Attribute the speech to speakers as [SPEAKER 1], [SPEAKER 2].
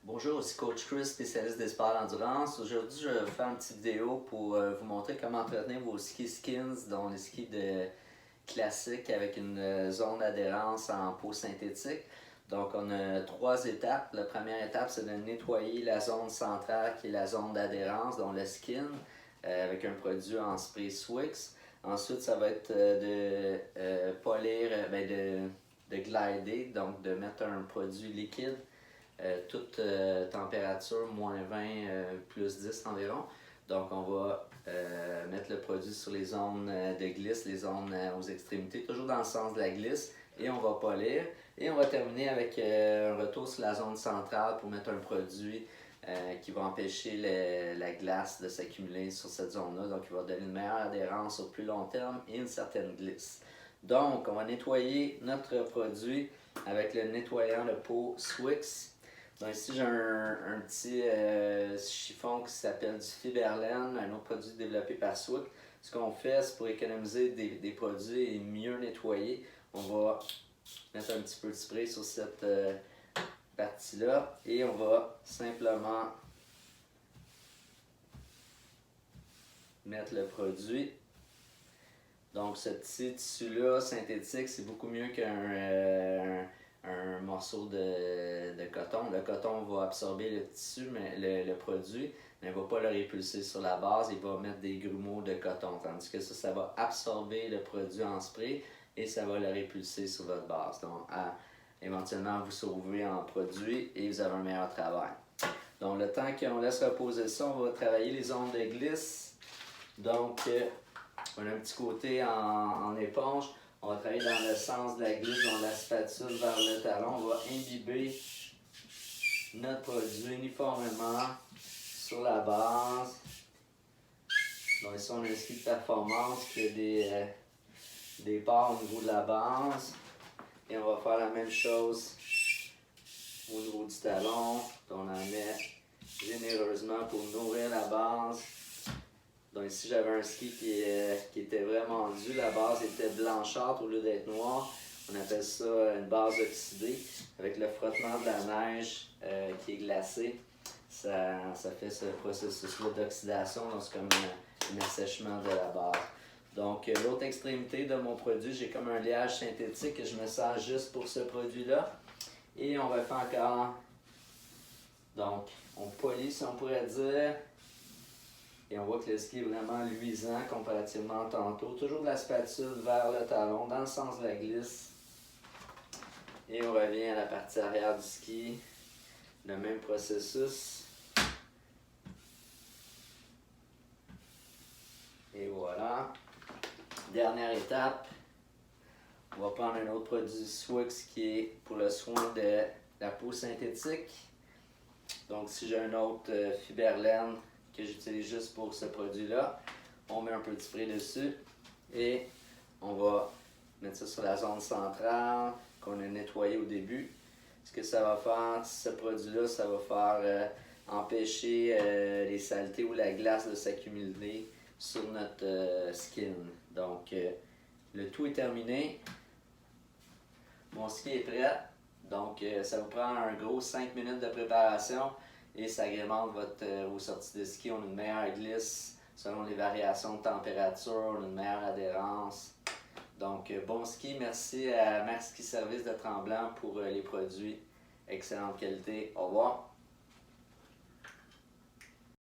[SPEAKER 1] Bonjour, ici Coach Chris, spécialiste des sports d'endurance. Aujourd'hui, je vais faire une petite vidéo pour vous montrer comment entretenir vos ski skins, dont les skis classiques avec une zone d'adhérence en peau synthétique. Donc, on a trois étapes. La première étape, c'est de nettoyer la zone centrale qui est la zone d'adhérence, dont le skin, avec un produit en spray Swix. Ensuite, ça va être de polir, de glider, donc de mettre un produit liquide. Toute température, -20, +10 environ. Donc on va mettre le produit sur les zones de glisse, les zones aux extrémités, toujours dans le sens de la glisse. Et on va polir. Et on va terminer avec un retour sur la zone centrale pour mettre un produit qui va empêcher la glace de s'accumuler sur cette zone-là. Donc il va donner une meilleure adhérence au plus long terme et une certaine glisse. Donc on va nettoyer notre produit avec le nettoyant de peau Swix. Donc ici, j'ai un petit chiffon qui s'appelle du Fiberlen, un autre produit développé par Swix. Ce qu'on fait, c'est pour économiser des produits et mieux nettoyer, on va mettre un petit peu de spray sur cette partie-là et on va simplement mettre le produit. Donc ce petit tissu-là synthétique, c'est beaucoup mieux qu'un morceau de coton. Le coton va absorber le tissu, mais le produit, mais ne va pas le répulser sur la base, il va mettre des grumeaux de coton. Tandis que ça va absorber le produit en spray et ça va le répulser sur votre base. Donc, éventuellement, vous sauvez en produit et vous avez un meilleur travail. Donc, le temps qu'on laisse reposer ça, on va travailler les zones de glisse. Donc, on a un petit côté en éponge. On va travailler dans le sens de la glisse, dans la spatule vers le talon. On va imbiber notre produit uniformément sur la base. Donc ici, on a un ski de performance qui a des pores au niveau de la base. Et on va faire la même chose au niveau du talon. On en met généreusement pour nourrir la base. Donc ici, j'avais un ski qui était vraiment dur. La base était blanchâtre au lieu d'être noire. On appelle ça une base oxydée. Avec le frottement de la neige qui est glacée, ça fait ce processus-là d'oxydation. Donc c'est comme un assèchement de la base. Donc l'autre extrémité de mon produit, j'ai comme un liage synthétique que je me sers juste pour ce produit-là. Et on va faire encore. Donc on polit, si on pourrait dire. Et on voit que le ski est vraiment luisant comparativement à tantôt. Toujours de la spatule vers le talon, dans le sens de la glisse. Et on revient à la partie arrière du ski. Le même processus. Et voilà. Dernière étape. On va prendre un autre produit Swix qui est pour le soin de la peau synthétique. Donc si j'ai un autre Fiberlen que j'utilise juste pour ce produit-là, on met un peu de spray dessus et on va mettre ça sur la zone centrale qu'on a nettoyée au début. Ce que ça va faire, ce produit-là, ça va faire empêcher les saletés ou la glace de s'accumuler sur notre skin. Donc, le tout est terminé. Mon ski est prêt. Donc, ça vous prend un gros 5 minutes de préparation et ça agrémente vos sorties de ski. On a une meilleure glisse selon les variations de température, on a une meilleure adhérence. Donc, bon ski. Merci à Max Ski Service de Tremblant pour les produits. Excellente qualité. Au revoir.